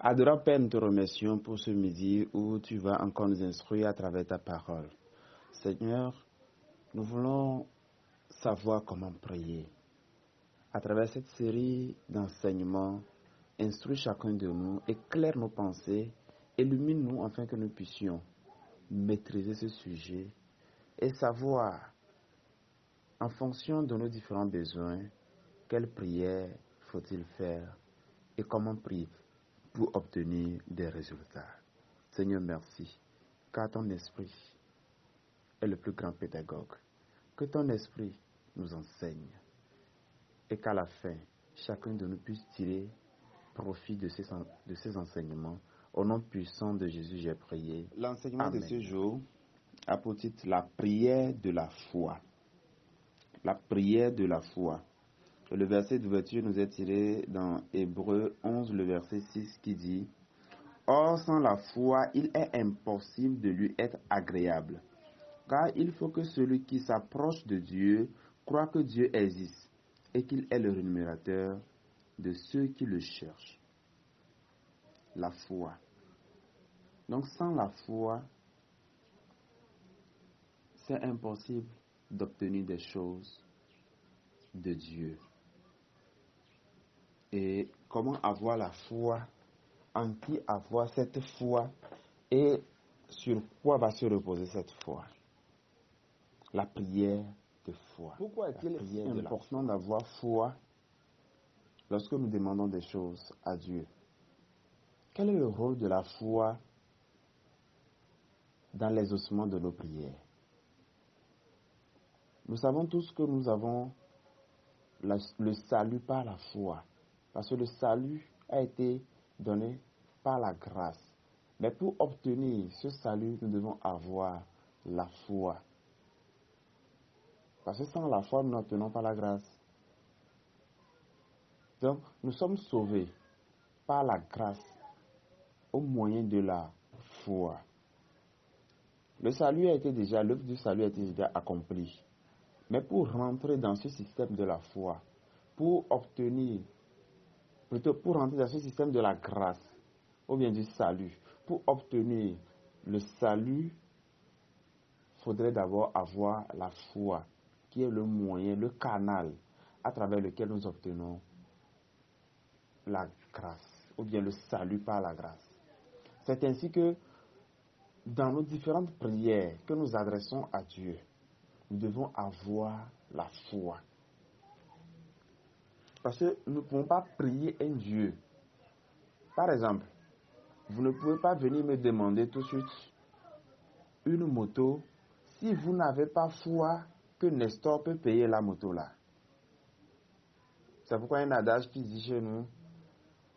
Adorable Père, nous te remercions pour ce midi où tu vas encore nous instruire à travers ta parole. Seigneur, nous voulons savoir comment prier. À travers cette série d'enseignements, instruis chacun de nous, éclaire nos pensées, illumine-nous afin que nous puissions maîtriser ce sujet et savoir, en fonction de nos différents besoins, quelle prière faut-il faire et comment prier pour obtenir des résultats. Seigneur, merci, car ton esprit est le plus grand pédagogue. Que ton esprit nous enseigne et qu'à la fin, chacun de nous puisse tirer profit de ces enseignements. Au nom puissant de Jésus, j'ai prié. L'enseignement de ce jour a pour titre la prière de la foi. La prière de la foi. Le verset d'ouverture nous est tiré dans Hébreux 11, le verset 6 qui dit « Or, sans la foi, il est impossible de lui être agréable, car il faut que celui qui s'approche de Dieu croit que Dieu existe et qu'il est le rémunérateur de ceux qui le cherchent. » La foi. Donc, sans la foi, c'est impossible d'obtenir des choses de Dieu. Et comment avoir la foi? En qui avoir cette foi? Et sur quoi va se reposer cette foi? La prière de foi. Pourquoi est-il important d'avoir foi lorsque nous demandons des choses à Dieu? Quel est le rôle de la foi dans l'exaucement de nos prières? Nous savons tous que nous avons le salut par la foi, parce que le salut a été donné par la grâce. Mais pour obtenir ce salut, nous devons avoir la foi. Parce que sans la foi, nous n'obtenons pas la grâce. Donc, nous sommes sauvés par la grâce au moyen de la foi. L'œuvre du salut a été déjà accomplie. Mais pour rentrer dans ce système de la foi, pour rentrer dans ce système de la grâce, ou bien du salut, pour obtenir le salut, il faudrait d'abord avoir la foi, qui est le moyen, le canal à travers lequel nous obtenons la grâce, ou bien le salut par la grâce. C'est ainsi que dans nos différentes prières que nous adressons à Dieu, nous devons avoir la foi. Parce que nous ne pouvons pas prier un Dieu. Par exemple, vous ne pouvez pas venir me demander tout de suite une moto si vous n'avez pas foi que Nestor peut payer la moto là. C'est pourquoi il y a un adage qui dit chez nous,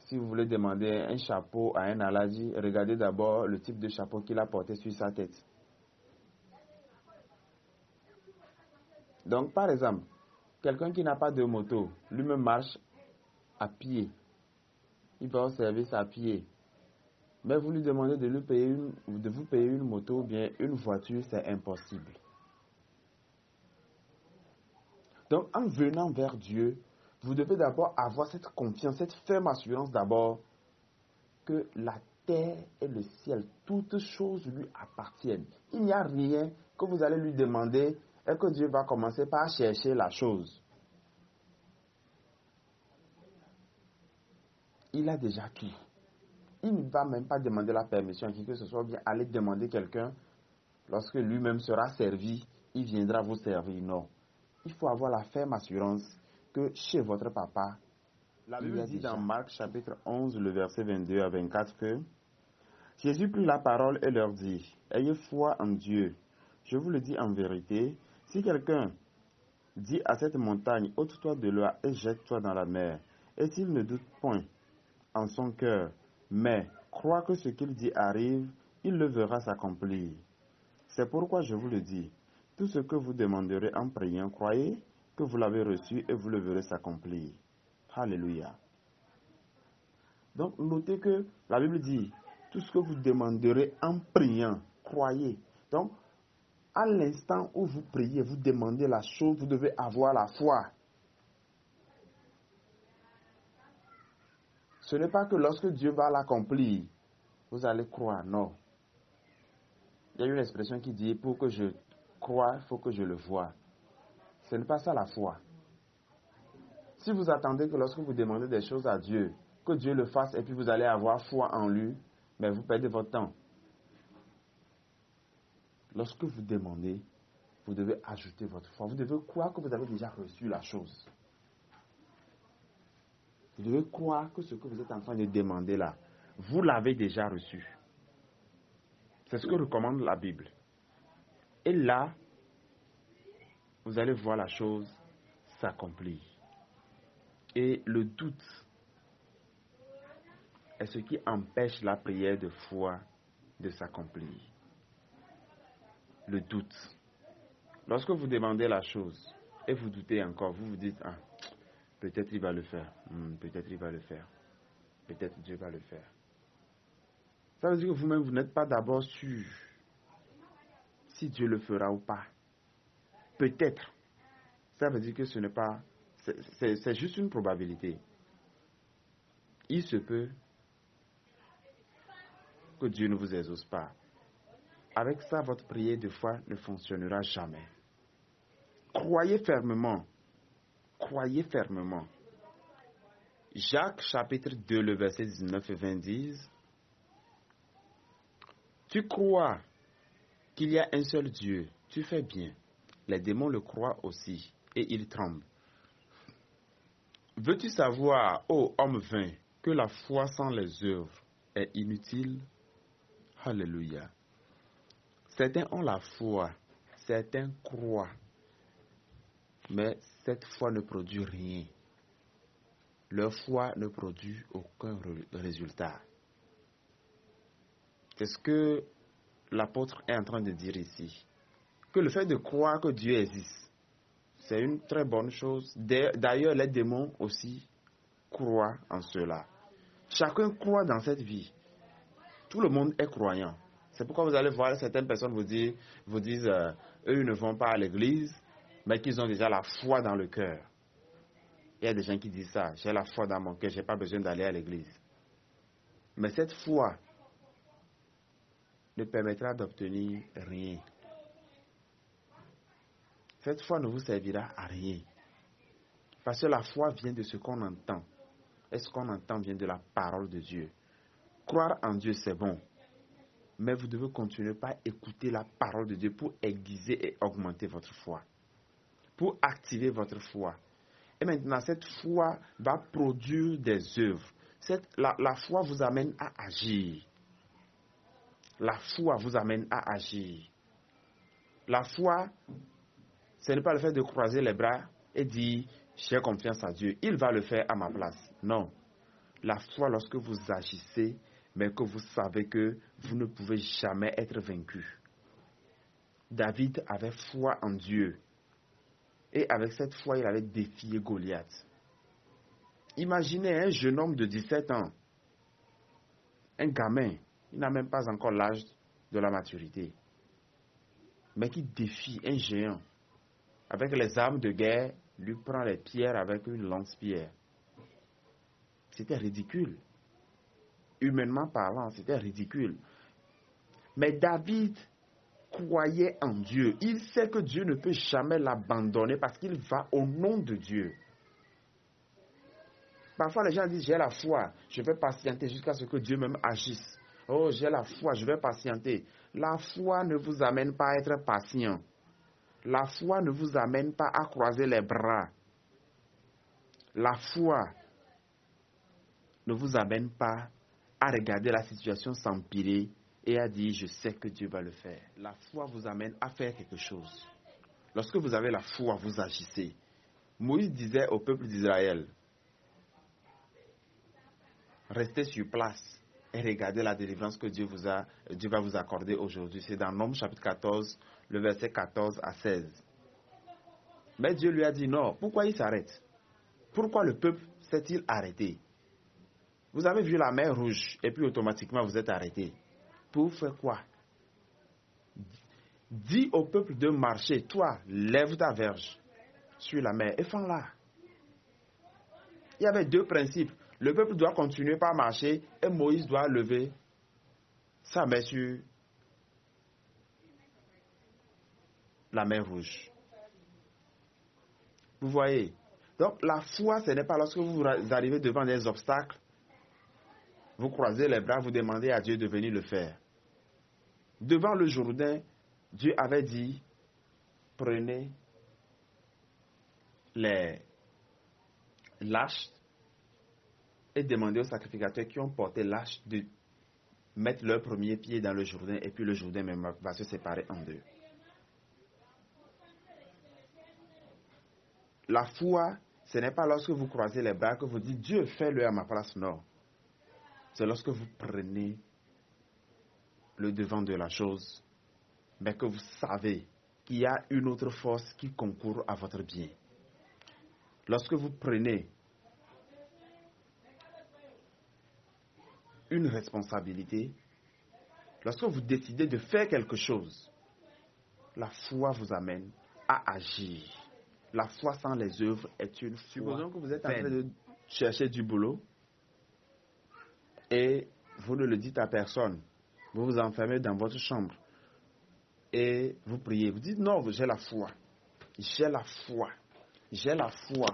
si vous voulez demander un chapeau à un Alhaji, regardez d'abord le type de chapeau qu'il a porté sur sa tête. Donc, par exemple, quelqu'un qui n'a pas de moto, lui-même marche à pied. Il va au service à pied. Mais vous lui demandez de vous payer une moto ou bien une voiture, c'est impossible. Donc, en venant vers Dieu, vous devez d'abord avoir cette confiance, cette ferme assurance d'abord que la terre et le ciel, toutes choses lui appartiennent. Il n'y a rien que vous allez lui demander et que Dieu va commencer par chercher la chose. Il a déjà tout. Il ne va même pas demander la permission à qui que ce soit, bien aller demander quelqu'un. Lorsque lui-même sera servi, il viendra vous servir. Non. Il faut avoir la ferme assurance que chez votre papa, la Bible dit dans Marc chapitre 11, le verset 22 à 24 que Jésus prit la parole et leur dit, « Ayez foi en Dieu. Je vous le dis en vérité, si quelqu'un dit à cette montagne, ôte-toi de là et jette-toi dans la mer, et s'il ne doute point en son cœur, mais croit que ce qu'il dit arrive, il le verra s'accomplir. C'est pourquoi je vous le dis, tout ce que vous demanderez en priant, croyez que vous l'avez reçu et vous le verrez s'accomplir. » Alléluia. Donc, notez que la Bible dit, tout ce que vous demanderez en priant, croyez. Donc, à l'instant où vous priez, vous demandez la chose, vous devez avoir la foi. Ce n'est pas que lorsque Dieu va l'accomplir, vous allez croire, non. Il y a une expression qui dit, pour que je croie, il faut que je le voie. Ce n'est pas ça la foi. Si vous attendez que lorsque vous demandez des choses à Dieu, que Dieu le fasse et puis vous allez avoir foi en lui, mais vous perdez votre temps. Lorsque vous demandez, vous devez ajouter votre foi. Vous devez croire que vous avez déjà reçu la chose. Vous devez croire que ce que vous êtes en train de demander là, vous l'avez déjà reçu. C'est ce que recommande la Bible. Et là, vous allez voir la chose s'accomplir. Et le doute est ce qui empêche la prière de foi de s'accomplir. Le doute. Lorsque vous demandez la chose et vous doutez encore, vous vous dites, ah, peut-être il va le faire, peut-être il va le faire, peut-être Dieu va le faire. Ça veut dire que vous-même, vous n'êtes pas d'abord sûr si Dieu le fera ou pas. Peut-être. Ça veut dire que ce n'est pas, c'est juste une probabilité. Il se peut que Dieu ne vous exauce pas. Avec ça, votre prière de foi ne fonctionnera jamais. Croyez fermement. Croyez fermement. Jacques chapitre 2, le verset 19 et 20 disent, tu crois qu'il y a un seul Dieu, tu fais bien. Les démons le croient aussi et ils tremblent. Veux-tu savoir, ô homme vain, que la foi sans les œuvres est inutile? Alléluia. Certains ont la foi, certains croient, mais cette foi ne produit rien. Leur foi ne produit aucun résultat. C'est ce que l'apôtre est en train de dire ici. Que le fait de croire que Dieu existe, c'est une très bonne chose. D'ailleurs, les démons aussi croient en cela. Chacun croit dans cette vie. Tout le monde est croyant. C'est pourquoi vous allez voir certaines personnes vous disent, eux, ils ne vont pas à l'église, mais qu'ils ont déjà la foi dans le cœur. Il y a des gens qui disent ça, j'ai la foi dans mon cœur, je n'ai pas besoin d'aller à l'église. Mais cette foi ne permettra d'obtenir rien. Cette foi ne vous servira à rien. Parce que la foi vient de ce qu'on entend. Et ce qu'on entend vient de la parole de Dieu. Croire en Dieu, c'est bon. Mais vous devez continuer par écouter la parole de Dieu pour aiguiser et augmenter votre foi. Pour activer votre foi. Et maintenant, cette foi va produire des œuvres. La foi vous amène à agir. La foi vous amène à agir. La foi, ce n'est pas le fait de croiser les bras et dire « j'ai confiance en Dieu, il va le faire à ma place ». Non. La foi, lorsque vous agissez, mais que vous savez que vous ne pouvez jamais être vaincu. David avait foi en Dieu. Et avec cette foi, il avait défié Goliath. Imaginez un jeune homme de 17 ans, un gamin, il n'a même pas encore l'âge de la maturité, mais qui défie un géant. Avec les armes de guerre, lui prend les pierres avec une lance-pierre. C'était ridicule. Humainement parlant, c'était ridicule. Mais David croyait en Dieu. Il sait que Dieu ne peut jamais l'abandonner parce qu'il va au nom de Dieu. Parfois, les gens disent, j'ai la foi, je vais patienter jusqu'à ce que Dieu même agisse. Oh, j'ai la foi, je vais patienter. La foi ne vous amène pas à être patient. La foi ne vous amène pas à croiser les bras. La foi ne vous amène pas à regarder la situation s'empirer et à dire, je sais que Dieu va le faire. La foi vous amène à faire quelque chose. Lorsque vous avez la foi, vous agissez. Moïse disait au peuple d'Israël, restez sur place et regardez la délivrance que Dieu va vous accorder aujourd'hui. C'est dans Nombres chapitre 14, le verset 14 à 16. Mais Dieu lui a dit non. Pourquoi il s'arrête? Pourquoi le peuple s'est-il arrêté? Vous avez vu la mer rouge et puis automatiquement vous êtes arrêté. Pour faire quoi? Dis au peuple de marcher. Toi, lève ta verge sur la mer et fends-la. Il y avait deux principes. Le peuple doit continuer par marcher et Moïse doit lever sa main sur la mer Rouge. Vous voyez? Donc la foi, ce n'est pas lorsque vous arrivez devant des obstacles, vous croisez les bras, vous demandez à Dieu de venir le faire. Devant le Jourdain, Dieu avait dit, prenez les lâches et demandez aux sacrificateurs qui ont porté l'âge de mettre leur premier pied dans le Jourdain et puis le Jourdain même va se séparer en deux. La foi, ce n'est pas lorsque vous croisez les bras que vous dites Dieu fais-le à ma place, non. C'est lorsque vous prenez le devant de la chose, mais que vous savez qu'il y a une autre force qui concourt à votre bien. Lorsque vous prenez une responsabilité, lorsque vous décidez de faire quelque chose, la foi vous amène à agir. La foi sans les œuvres est une foi. Supposons que vous êtes en train de chercher du boulot et vous ne le dites à personne. Vous vous enfermez dans votre chambre et vous priez. Vous dites non, j'ai la foi. J'ai la foi. J'ai la foi.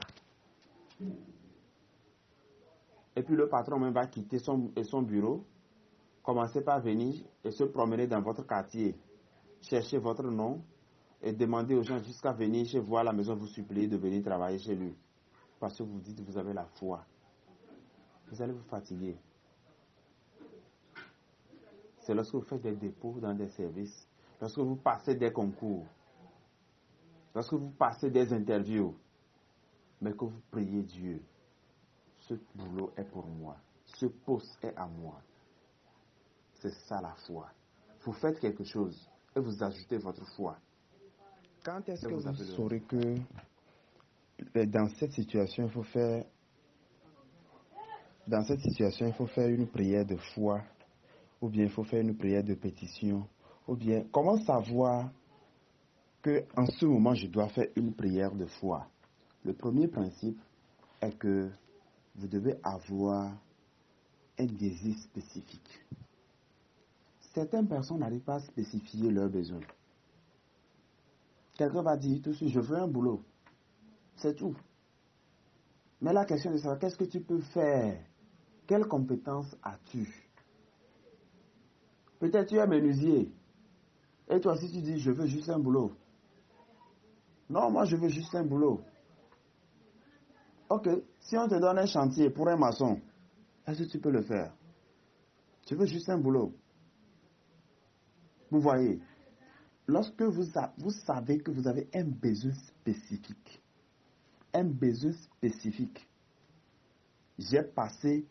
Et puis le patron même va quitter son bureau, commencer par venir et se promener dans votre quartier, chercher votre nom et demander aux gens jusqu'à venir chez vous à la maison, vous supplier de venir travailler chez lui. Parce que vous dites que vous avez la foi. Vous allez vous fatiguer. C'est lorsque vous faites des dépôts dans des services, lorsque vous passez des concours, lorsque vous passez des interviews, mais que vous priez Dieu. Ce boulot est pour moi. Ce poste est à moi. C'est ça la foi. Vous faites quelque chose et vous ajoutez votre foi. Quand est-ce que vous saurez que dans cette situation, il faut faire une prière de foi, ou bien il faut faire une prière de pétition, ou bien comment savoir que en ce moment je dois faire une prière de foi? Le premier principe est que vous devez avoir un désir spécifique. Certaines personnes n'arrivent pas à spécifier leurs besoins. Quelqu'un va dire tout de suite, je veux un boulot. C'est tout. Mais la question est de savoir, qu'est-ce que tu peux faire? Quelles compétences as-tu? Peut-être tu es menuisier. Et toi aussi tu dis, je veux juste un boulot. Non, moi je veux juste un boulot. Ok, si on te donne un chantier pour un maçon, est-ce que tu peux le faire? Tu veux juste un boulot. Vous voyez, lorsque vous savez que vous avez un besoin spécifique, j'ai passé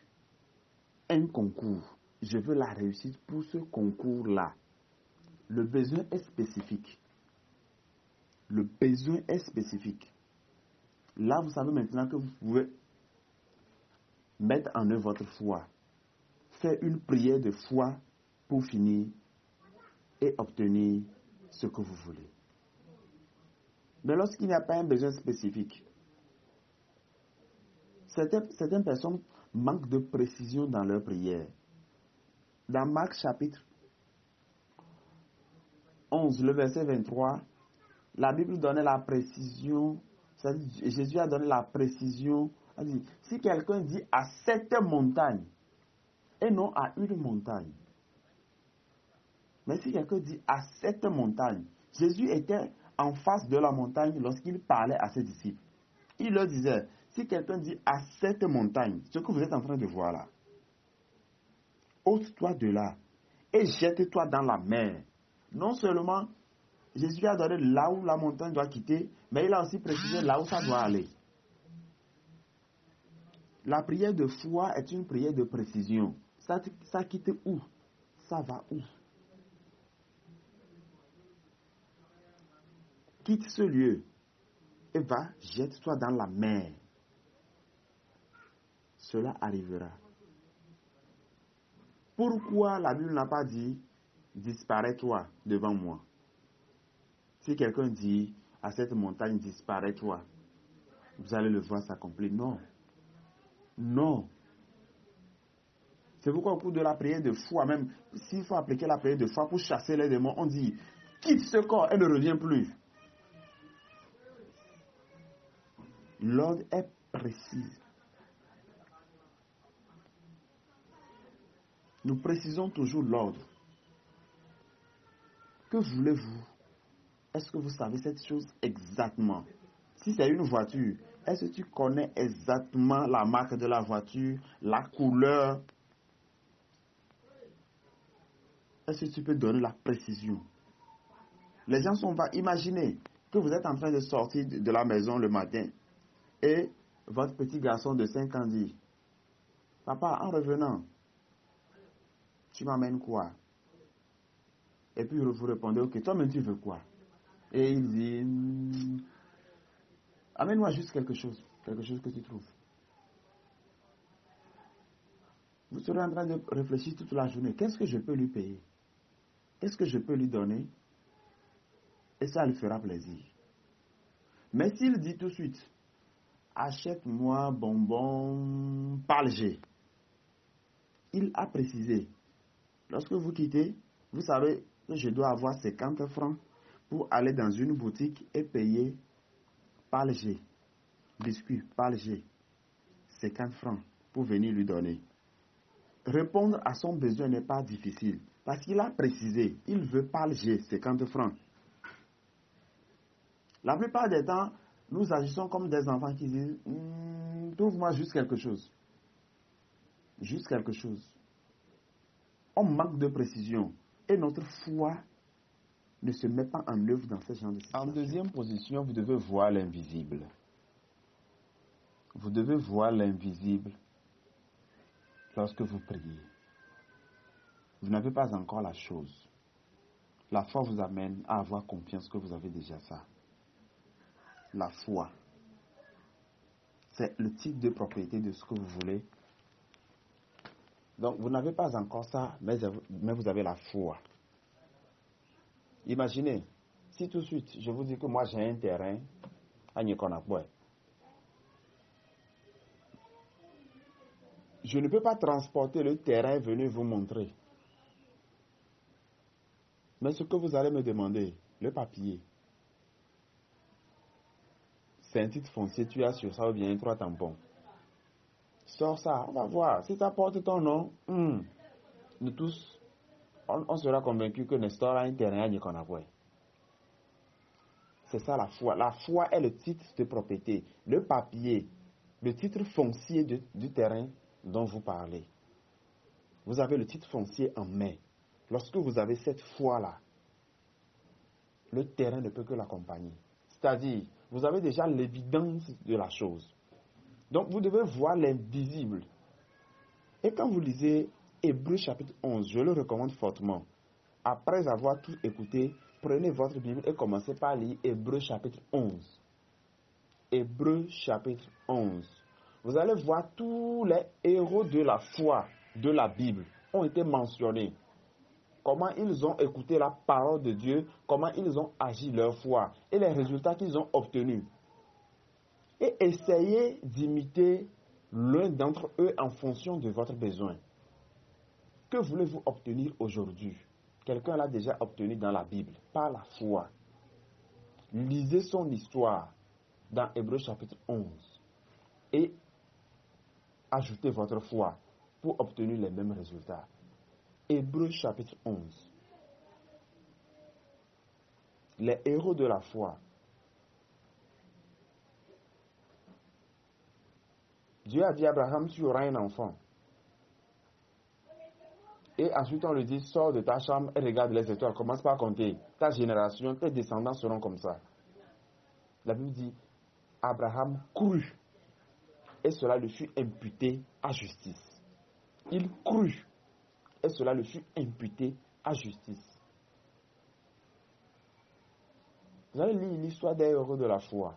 un concours, je veux la réussite pour ce concours-là. Le besoin est spécifique. Là, vous savez maintenant que vous pouvez mettre en œuvre votre foi, faire une prière de foi pour finir et obtenir ce que vous voulez. Mais lorsqu'il n'y a pas un besoin spécifique, certaines personnes manquent de précision dans leur prière. Dans Marc chapitre 11, le verset 23, la Bible donnait la précision, Jésus a donné la précision, a dit, si quelqu'un dit à cette montagne, et non à une montagne, mais si quelqu'un dit à cette montagne, Jésus était en face de la montagne lorsqu'il parlait à ses disciples. Il leur disait, si quelqu'un dit à cette montagne, ce que vous êtes en train de voir là, ôte-toi de là et jette-toi dans la mer. Non seulement Jésus a donné là où la montagne doit quitter, mais il a aussi précisé là où ça doit aller. La prière de foi est une prière de précision. Ça quitte où? Ça va où? Quitte ce lieu et va, jette-toi dans la mer. Cela arrivera. Pourquoi la Bible n'a pas dit disparais-toi devant moi? Si quelqu'un dit à cette montagne disparais-toi, vous allez le voir s'accomplir. Non. Non. C'est pourquoi au cours de la prière de foi, même s'il faut appliquer la prière de foi pour chasser les démons, on dit quitte ce corps et ne reviens plus. L'ordre est précis. Nous précisons toujours l'ordre. Que voulez-vous? Est-ce que vous savez cette chose exactement? Si c'est une voiture, est-ce que tu connais exactement la marque de la voiture, la couleur? Est-ce que tu peux donner la précision? Les gens sont pas. Imaginez que vous êtes en train de sortir de la maison le matin et votre petit garçon de 5 ans dit, papa, en revenant, tu m'amènes quoi? Et puis vous répondez, ok, toi-même tu veux quoi? Et il dit, amène-moi juste quelque chose que tu trouves. Vous serez en train de réfléchir toute la journée. Qu'est-ce que je peux lui payer? Qu'est-ce que je peux lui donner? Et ça lui fera plaisir. Mais s'il dit tout de suite, achète-moi bonbon Palger, il a précisé, lorsque vous quittez, vous savez que je dois avoir 50 francs pour aller dans une boutique et payer Palger, biscuit Palger, 50 francs pour venir lui donner. Répondre à son besoin n'est pas difficile, parce qu'il a précisé, il veut Palger, 50 francs. La plupart des temps, nous agissons comme des enfants qui disent, trouve-moi juste quelque chose. Juste quelque chose. On manque de précision et notre foi ne se met pas en œuvre dans ce genre de situation. En deuxième position, vous devez voir l'invisible. Vous devez voir l'invisible lorsque vous priez. Vous n'avez pas encore la chose. La foi vous amène à avoir confiance que vous avez déjà ça. La foi, c'est le type de propriété de ce que vous voulez. Donc, vous n'avez pas encore ça, mais vous avez la foi. Imaginez, si tout de suite, je vous dis que moi j'ai un terrain à Nyekonakwe. Je ne peux pas transporter le terrain et venir vous montrer. Mais ce que vous allez me demander, le papier, c'est un titre foncier, tu as sur ça ou bien 3 tampons. Sors ça, on va voir. Si ça porte ton nom, nous tous, on sera convaincus que Nestor a un terrain à Nyekonakwe. C'est ça la foi. La foi est le titre de propriété, le papier, le titre foncier du terrain dont vous parlez. Vous avez le titre foncier en main. Lorsque vous avez cette foi-là, le terrain ne peut que l'accompagner. C'est-à-dire, vous avez déjà l'évidence de la chose. Donc, vous devez voir l'invisible. Et quand vous lisez Hébreux chapitre 11, je le recommande fortement. Après avoir tout écouté, prenez votre Bible et commencez par lire Hébreux chapitre 11. Hébreux chapitre 11. Vous allez voir tous les héros de la foi de la Bible ont été mentionnés. Comment ils ont écouté la parole de Dieu, comment ils ont agi leur foi et les résultats qu'ils ont obtenus. Et essayez d'imiter l'un d'entre eux en fonction de votre besoin. Que voulez-vous obtenir aujourd'hui? Quelqu'un l'a déjà obtenu dans la Bible, par la foi. Lisez son histoire dans Hébreux chapitre 11 et ajoutez votre foi pour obtenir les mêmes résultats. Hébreux chapitre 11. Les héros de la foi. Dieu a dit à Abraham, tu auras un enfant. Et ensuite on lui dit, sors de ta chambre et regarde les étoiles. Commence par compter. Ta génération, tes descendants seront comme ça. La Bible dit, Abraham crut. Et cela lui fut imputé à justice. Il crut. Et cela lui fut imputé à justice. Vous allez lire l'histoire des héros de la foi.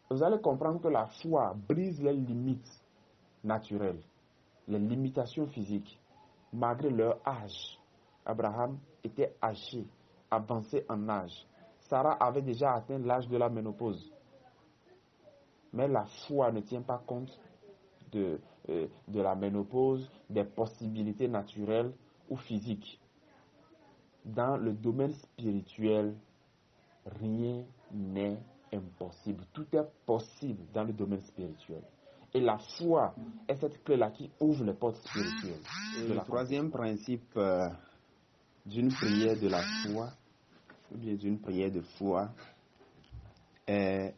Vous allez comprendre que la foi brise les limites naturelles, les limitations physiques, malgré leur âge. Abraham était âgé, avancé en âge. Sarah avait déjà atteint l'âge de la ménopause. Mais la foi ne tient pas compte de la ménopause, des possibilités naturelles ou physiques. Dans le domaine spirituel, rien n'est impossible. Tout est possible dans le domaine spirituel. Et la foi est cette clé-là qui ouvre les portes spirituelles. Et le troisième principe d'une prière de la foi, ou bien d'une prière de foi, est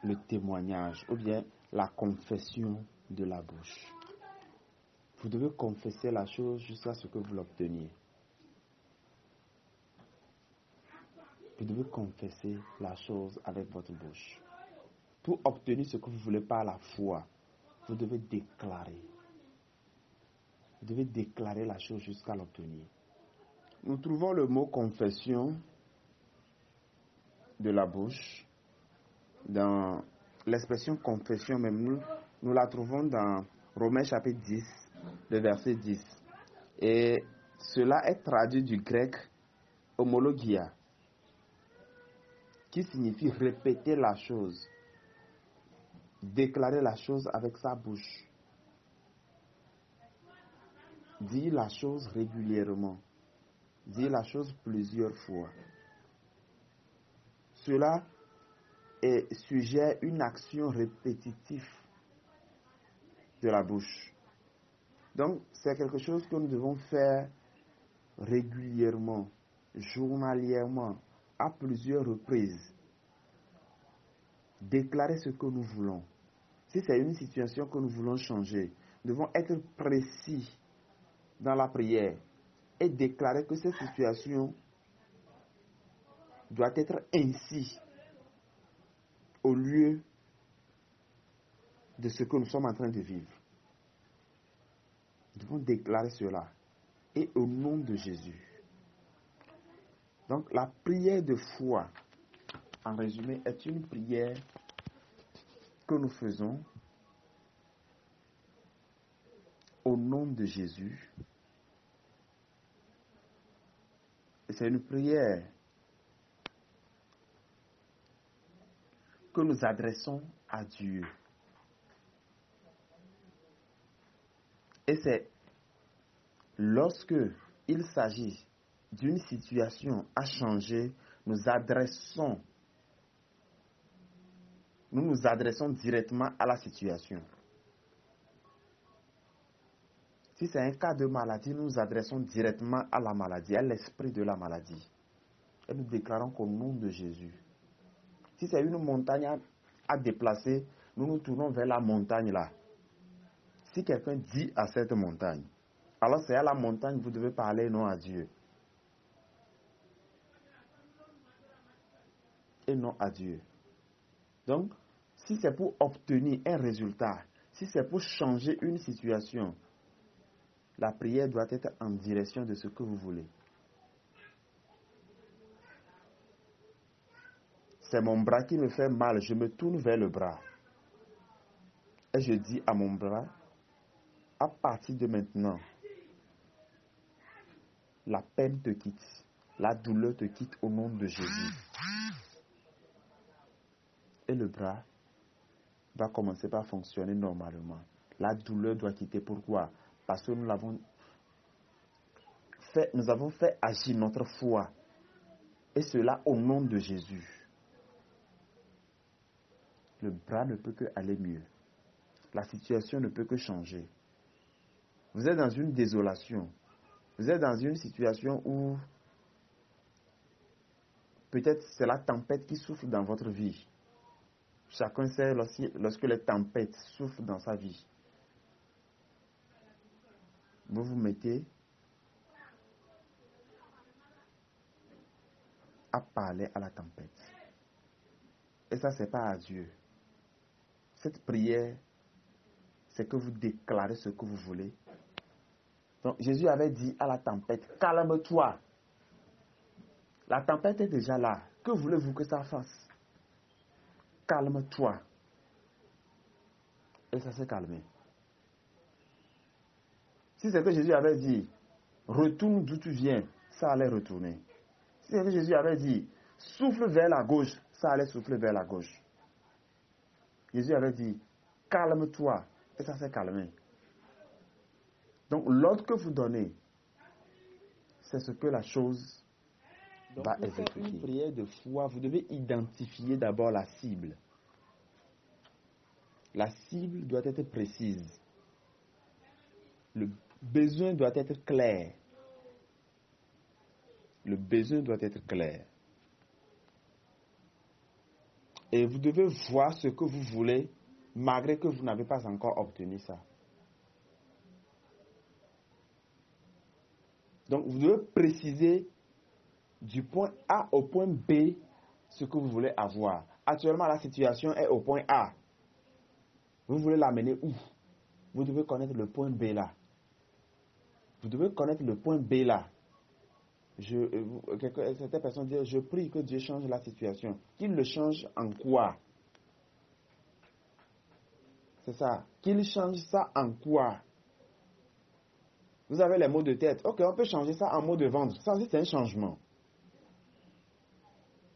le témoignage, ou bien la confession de la bouche. Vous devez confesser la chose jusqu'à ce que vous l'obteniez. Vous devez confesser la chose avec votre bouche. Pour obtenir ce que vous voulez par la foi, vous devez déclarer. Vous devez déclarer la chose jusqu'à l'obtenir. Nous trouvons le mot confession de la bouche dans l'expression confession même. Nous la trouvons dans Romains chapitre 10, le verset 10. Et cela est traduit du grec homologia, qui signifie répéter la chose, déclarer la chose avec sa bouche, dire la chose régulièrement, dire la chose plusieurs fois. Cela suggère une action répétitive de la bouche. Donc, c'est quelque chose que nous devons faire régulièrement, journalièrement, à plusieurs reprises. Déclarer ce que nous voulons. Si c'est une situation que nous voulons changer, nous devons être précis dans la prière et déclarer que cette situation doit être ainsi au lieu de ce que nous sommes en train de vivre. Nous devons déclarer cela et au nom de Jésus. Donc la prière de foi, en résumé, est une prière que nous faisons au nom de Jésus. Et c'est une prière que nous adressons à Dieu. Et c'est lorsque il s'agit d'une situation à changer, nous nous adressons directement à la situation. Si c'est un cas de maladie, nous nous adressons directement à la maladie, à l'esprit de la maladie. Et nous déclarons qu'au nom de Jésus. Si c'est une montagne à déplacer, nous nous tournons vers la montagne là. Si quelqu'un dit à cette montagne, alors c'est à la montagne que vous devez parler, non à Dieu. Et non à Dieu. Donc, si c'est pour obtenir un résultat, si c'est pour changer une situation, la prière doit être en direction de ce que vous voulez. C'est mon bras qui me fait mal, je me tourne vers le bras. Et je dis à mon bras, à partir de maintenant, la peine te quitte, la douleur te quitte au nom de Jésus. Et le bras va commencer par fonctionner normalement. La douleur doit quitter. Pourquoi? Parce que nous avons fait agir notre foi. Et cela au nom de Jésus. Le bras ne peut que aller mieux. La situation ne peut que changer. Vous êtes dans une désolation. Vous êtes dans une situation où peut-être c'est la tempête qui souffle dans votre vie. Chacun sait lorsque les tempêtes soufflent dans sa vie. Vous vous mettez à parler à la tempête. Et ça, c'est pas à Dieu. Cette prière, c'est que vous déclarez ce que vous voulez. Donc, Jésus avait dit à la tempête, calme-toi. La tempête est déjà là. Que voulez-vous que ça fasse? Calme-toi. Et ça s'est calmé. Si c'est que Jésus avait dit, retourne d'où tu viens, ça allait retourner. Si c'est que Jésus avait dit, souffle vers la gauche, ça allait souffler vers la gauche. Jésus avait dit, calme-toi. Et ça s'est calmé. Donc, l'ordre que vous donnez, c'est ce que la chose va exécuter. Pour faire une prière de foi, vous devez identifier d'abord la cible. La cible doit être précise. Le besoin doit être clair. Le besoin doit être clair. Et vous devez voir ce que vous voulez, malgré que vous n'avez pas encore obtenu ça. Donc, vous devez préciser du point A au point B ce que vous voulez avoir. Actuellement, la situation est au point A. Vous voulez l'amener où? Vous devez connaître le point B là. Vous devez connaître le point B là. Certaines personnes disent, je prie que Dieu change la situation. Qu'il le change en quoi? C'est ça. Qu'il change ça en quoi? Vous avez les mots de tête. Ok, on peut changer ça en mots de ventre. Ça aussi, c'est un changement.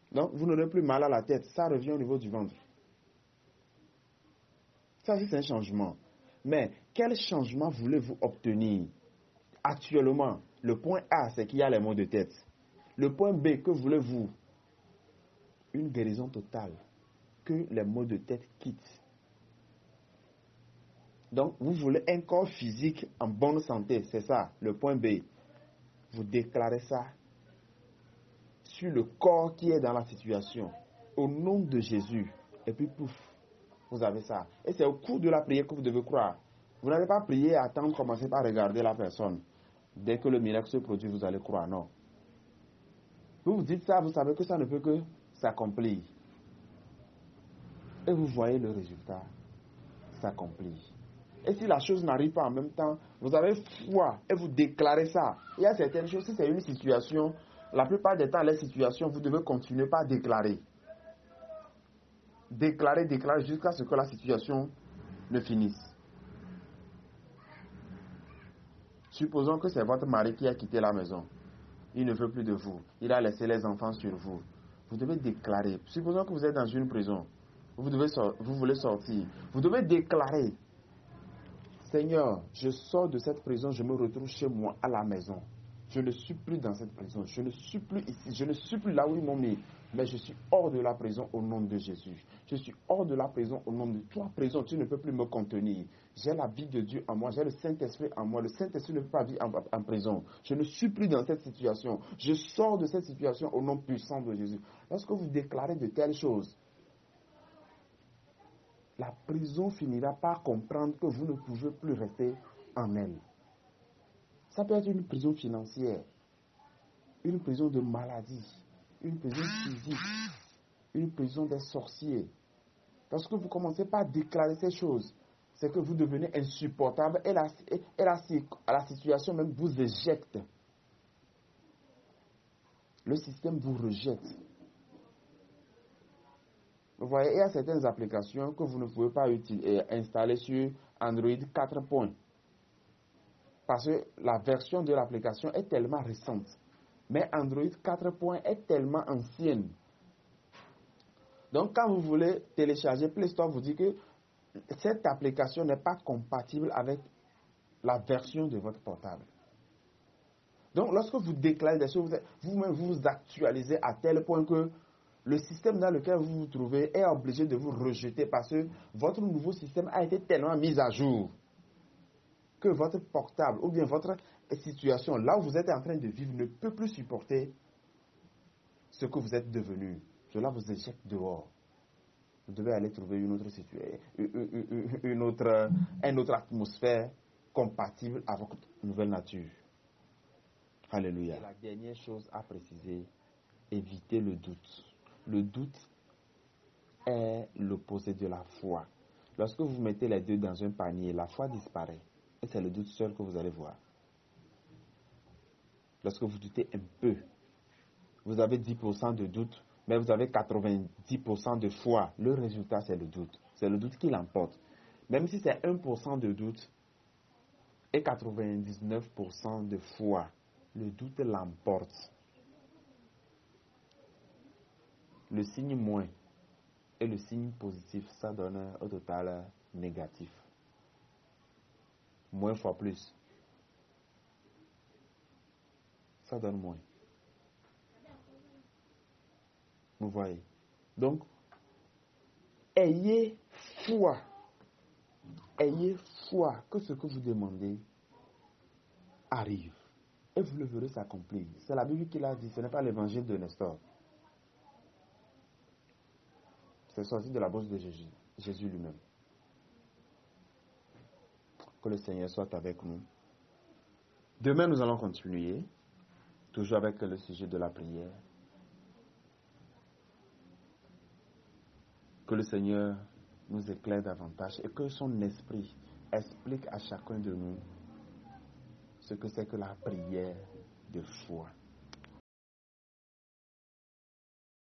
Donc, vous n'aurez plus mal à la tête. Ça revient au niveau du ventre. Ça aussi, c'est un changement. Mais, quel changement voulez-vous obtenir? Actuellement, le point A, c'est qu'il y a les maux de tête. Le point B, que voulez-vous? Une guérison totale. Que les maux de tête quittent. Donc, vous voulez un corps physique en bonne santé, c'est ça, le point B. Vous déclarez ça sur le corps qui est dans la situation, au nom de Jésus. Et puis, pouf, vous avez ça. Et c'est au cours de la prière que vous devez croire. Vous n'allez pas prier et attendre, commencer par regarder la personne. Dès que le miracle se produit, vous allez croire, non. Vous vous dites ça, vous savez que ça ne peut que s'accomplir. Et vous voyez le résultat s'accomplir. Et si la chose n'arrive pas en même temps, vous avez foi et vous déclarez ça. Il y a certaines choses, si c'est une situation, la plupart des temps, les situations, vous devez continuer par déclarer. Déclarer jusqu'à ce que la situation ne finisse. Supposons que c'est votre mari qui a quitté la maison. Il ne veut plus de vous. Il a laissé les enfants sur vous. Vous devez déclarer. Supposons que vous êtes dans une prison. Vous voulez sortir. Vous devez déclarer. Seigneur, je sors de cette prison, je me retrouve chez moi à la maison. Je ne suis plus dans cette prison, je ne suis plus ici, je ne suis plus là où ils m'ont mis. Mais je suis hors de la prison au nom de Jésus. Je suis hors de la prison au nom de toi. Prison, tu ne peux plus me contenir. J'ai la vie de Dieu en moi, j'ai le Saint-Esprit en moi. Le Saint-Esprit ne peut pas vivre en prison. Je ne suis plus dans cette situation. Je sors de cette situation au nom puissant de Jésus. Lorsque vous déclarez de telles choses, la prison finira par comprendre que vous ne pouvez plus rester en elle. Ça peut être une prison financière, une prison de maladie, une prison physique, une prison des sorciers. Lorsque vous commencez par déclarer ces choses, c'est que vous devenez insupportable et la situation même vous éjecte. Le système vous rejette. Vous voyez, il y a certaines applications que vous ne pouvez pas installer sur Android 4. Parce que la version de l'application est tellement récente. Mais Android 4. Est tellement ancienne. Donc, quand vous voulez télécharger, Play Store vous dit que cette application n'est pas compatible avec la version de votre portable. Donc, lorsque vous déclarez des choses, vous-même vous actualisez à tel point que le système dans lequel vous vous trouvez est obligé de vous rejeter parce que votre nouveau système a été tellement mis à jour que votre portable ou bien votre situation, là où vous êtes en train de vivre, ne peut plus supporter ce que vous êtes devenu. Cela vous éjecte dehors. Vous devez aller trouver une autre situation, une autre atmosphère compatible avec votre nouvelle nature. Alléluia. Et la dernière chose à préciser, évitez le doute. Le doute est l'opposé de la foi. Lorsque vous mettez les deux dans un panier, la foi disparaît. Et c'est le doute seul que vous allez voir. Lorsque vous doutez un peu, vous avez 10% de doute, mais vous avez 90% de foi. Le résultat, c'est le doute. C'est le doute qui l'emporte. Même si c'est 1% de doute et 99% de foi, le doute l'emporte. Le signe moins et le signe positif, ça donne au total négatif. moins fois plus. Ça donne moins. Vous voyez. Donc, ayez foi. Ayez foi que ce que vous demandez arrive. Et vous le verrez s'accomplir. C'est la Bible qui l'a dit, ce n'est pas l'évangile de Nestor. C'est sorti de la bouche de Jésus, Jésus lui-même. Que le Seigneur soit avec nous. Demain, nous allons continuer, toujours avec le sujet de la prière. Que le Seigneur nous éclaire davantage et que son esprit explique à chacun de nous ce que c'est que la prière de foi.